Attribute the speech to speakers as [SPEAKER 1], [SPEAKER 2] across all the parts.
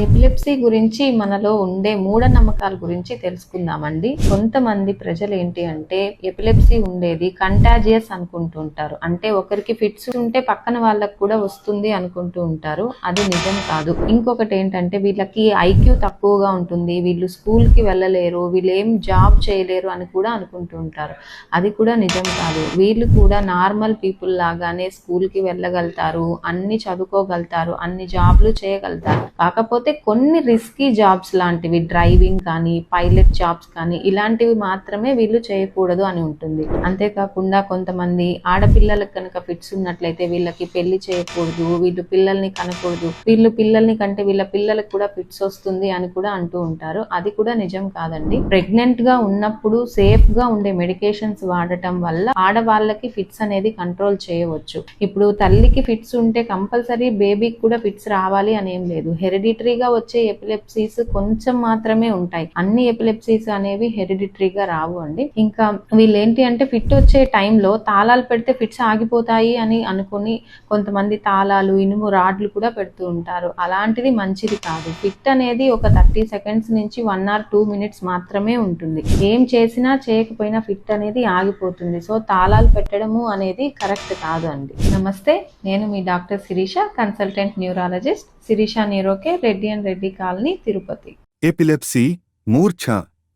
[SPEAKER 1] Epilepsy గురించి మనలో ఉండే మూఢనమ్మకాల గురించి తెలుసుకుందామండి. కొంతమంది ప్రజలు ఏంటి అంటే ఎపిలెప్సీ ఉండేది కంటాజియస్ అనుకుంటుంటారు. అంటే ఒకరికి ఫిట్స్ ఉంటే పక్కన వాళ్ళకు కూడా వస్తుంది అనుకుంటూ ఉంటారు. అది నిజం కాదు. ఇంకొకటి ఏంటంటే వీళ్ళకి ఐక్యూ తక్కువగా ఉంటుంది, వీళ్ళు స్కూల్ కి వెళ్ళలేరు, వీళ్ళు ఏం జాబ్ చేయలేరు అని కూడా అనుకుంటూ ఉంటారు. అది కూడా నిజం కాదు. వీళ్ళు కూడా నార్మల్ పీపుల్ లాగానే స్కూల్ కి వెళ్ళగలుగుతారు, అన్ని చదువుకోగలుగుతారు, అన్ని జాబ్లు చేయగలుగుతారు. కాకపోతే కొన్ని రిస్కీ జాబ్స్ లాంటివి డ్రైవింగ్ కానీ పైలట్ జాబ్స్ కానీ ఇలాంటివి మాత్రమే వీళ్ళు చేయకూడదు అని ఉంటుంది. అంతేకాకుండా కొంతమంది ఆడపిల్లలకు కనుక ఫిట్స్ ఉన్నట్లయితే వీళ్ళకి పెళ్లి చేయకూడదు, వీళ్ళు పిల్లల్ని కనకూడదు, వీళ్ళు పిల్లల్ని కంటే వీళ్ళ పిల్లలకు కూడా ఫిట్స్ వస్తుంది అని కూడా అంటూ ఉంటారు. అది కూడా నిజం కాదండి. ప్రెగ్నెంట్ గా ఉన్నప్పుడు సేఫ్ గా ఉండే మెడికేషన్స్ వాడటం వల్ల ఆడవాళ్ళకి ఫిట్స్ అనేది కంట్రోల్ చేయవచ్చు. ఇప్పుడు తల్లికి ఫిట్స్ ఉంటే కంపల్సరీ బేబీకి కూడా ఫిట్స్ రావాలి అని ఏం లేదు. హెరిడిటరీగా వచ్చే ఎపిలెప్సీస్ కొంచెం మాత్రమే ఉంటాయి. అన్ని ఎపిలెప్సీస్ అనేవి హెరిడిటరీగా రావు అండి. ఇంకా వీళ్ళు ఏంటి అంటే ఫిట్ వచ్చే టైంలో తాళాలు పెడితే ఫిట్స్ ఆగిపోతాయి అని అనుకుని కొంతమంది తాళాలు ఇనుము రాడ్లు కూడా పెడుతూ ఉంటారు. అలాంటిది మంచిది కాదు. ఫిట్ అనేది ఒక 30 సెకండ్స్ నుంచి 1 or 2 minutes మాత్రమే ఉంటుంది. ఏం చేసినా చేయకపోయినా ఫిట్ అనేది ఆగిపోతుంది. సో తాళాలు పెట్టడము అనేది కరెక్ట్ కాదు అండి. నమస్తే, నేను మీ doctor Sirisha, consultant neurologist, Sirisha న్యూరోకే, Reddy and Reddy colony, Tirupati.
[SPEAKER 2] Epilepsy, మూర్ఛ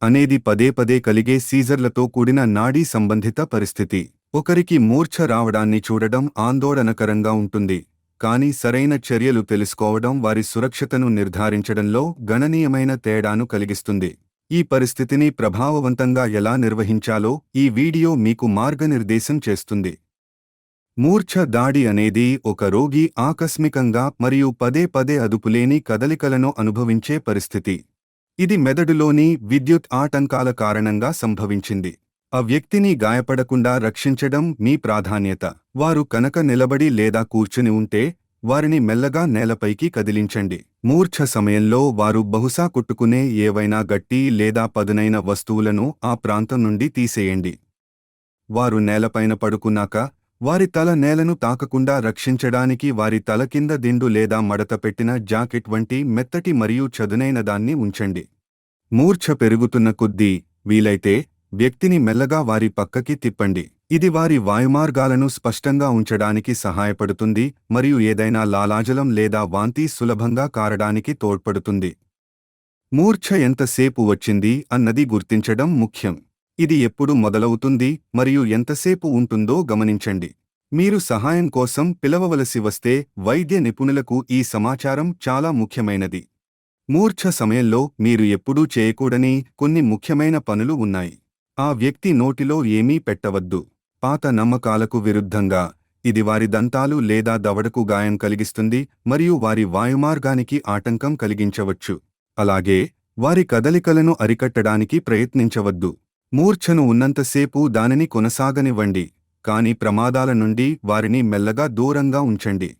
[SPEAKER 2] అనేది పదే పదే కలిగే సీజర్లతో కూడిన నాడీ సంబంధిత పరిస్థితి. ఒకరికి మూర్ఛ రావడాన్ని చూడడం ఆందోళనకరంగా ఉంటుంది, కానీ సరైన చర్యలు తెలుసుకోవడం వారి సురక్షతను నిర్ధారించడంలో గణనీయమైన తేడాను కలిగిస్తుంది. ఈ పరిస్థితిని ప్రభావవంతంగా ఎలా నిర్వహించాలో ఈ వీడియో మీకు మార్గనిర్దేశం చేస్తుంది. మూర్ఛ దాడి అనేది ఒక రోగి ఆకస్మికంగా మరియు పదే పదే అదుపులేని కదలికలను అనుభవించే పరిస్థితి. ఇది మెదడులోని విద్యుత్ ఆటంకాల కారణంగా సంభవించింది. ఆ వ్యక్తిని గాయపడకుండా రక్షించడం మీ ప్రాధాన్యత. వారు కనుక నిలబడి లేదా కూర్చుని ఉంటే వారిని మెల్లగా నేలపైకి కదిలించండి. మూర్ఛ సమయంలో వారు బహుశా కొట్టుకునే ఏవైనా గట్టి లేదా పదునైన వస్తువులను ఆ ప్రాంతం నుండి తీసేయండి. వారు నేలపైన పడుకున్నాక వారి తల నేలను తాకకుండా రక్షించడానికి వారి తల కింద దిండు లేదా మడత పెట్టిన జాకెట్ వంటి మెత్తటి మరియు చదునైన దాన్ని ఉంచండి. మూర్ఛ పెరుగుతున్న కొద్దీ వీలైతే వ్యక్తిని మెల్లగా వారి పక్కకి తిప్పండి. ఇది వారి వాయుమార్గాలను స్పష్టంగా ఉంచడానికి సహాయపడుతుంది మరియు ఏదైనా లాలాజలం లేదా వాంతి సులభంగా కారడానికి తోడ్పడుతుంది. మూర్ఛ ఎంతసేపు వచ్చింది అన్నది గుర్తించడం ముఖ్యం. ఇది ఎప్పుడు మొదలవుతుంది మరియు ఎంతసేపు ఉంటుందో గమనించండి. మీరు సహాయం కోసం పిలవవలసి వస్తే వైద్య నిపుణులకు ఈ సమాచారం చాలా ముఖ్యమైనది. మూర్ఛ సమయంలో మీరు ఎప్పుడూ చేయకూడని కొన్ని ముఖ్యమైన పనులు ఉన్నాయి. ఆ వ్యక్తి నోటిలో ఏమీ పెట్టవద్దు. పాత నమ్మకాలకు విరుద్ధంగా ఇది వారి దంతాలు లేదా దవడకు గాయం కలిగిస్తుంది మరియు వారి వాయుమార్గానికి ఆటంకం కలిగించవచ్చు. అలాగే వారి కదలికలను అరికట్టడానికి ప్రయత్నించవద్దు. మూర్ఛను ఉన్నంతసేపు దానిని కొనసాగనివ్వండి, కాని ప్రమాదాల నుండి వారిని మెల్లగా దూరంగా ఉంచండి.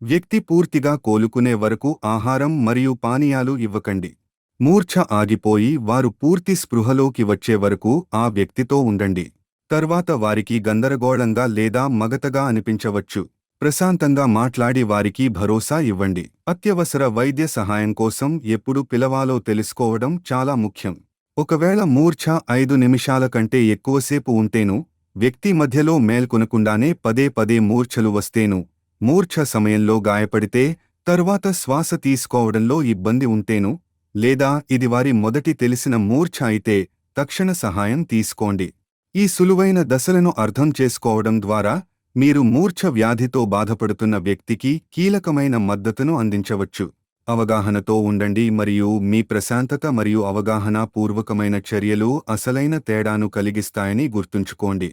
[SPEAKER 2] వ్యక్తి పూర్తిగా కోలుకునే వరకు ఆహారం మరియు పానీయాలు ఇవ్వకండి. మూర్ఛ ఆగిపోయి వారు పూర్తి స్పృహలోకి వచ్చే వరకు ఆ వ్యక్తితో ఉండండి. తర్వాత వారికి గందరగోళంగా లేదా మగతగా అనిపించవచ్చు. ప్రశాంతంగా మాట్లాడి వారికి భరోసా ఇవ్వండి. అత్యవసర వైద్య సహాయం కోసం ఎప్పుడు పిలవాలో తెలుసుకోవడం చాలా ముఖ్యం. ఒకవేళ మూర్ఛ 5 నిమిషాల కంటే ఎక్కువసేపు ఉంటేను, వ్యక్తి మధ్యలో మేల్కొనకుండానే పదే పదే మూర్ఛలు వస్తేను, మూర్ఛ సమయంలో గాయపడితే, తరువాత శ్వాస తీసుకోవడంలో ఇబ్బంది ఉంటేను, లేదా ఇది వారి మొదటి తెలిసిన మూర్ఛ అయితే తక్షణ సహాయం తీసుకోండి. ఈ సులువైన దశలను అర్థం చేసుకోవడం ద్వారా మీరు మూర్ఛ వ్యాధితో బాధపడుతున్న వ్యక్తికి కీలకమైన మద్దతును అందించవచ్చు. అవగాహనతో ఉండండి మరియు మీ ప్రశాంతత మరియు అవగాహన పూర్వకమైన చర్యలు అసలైన తేడాను కలిగిస్తాయని గుర్తుంచుకోండి.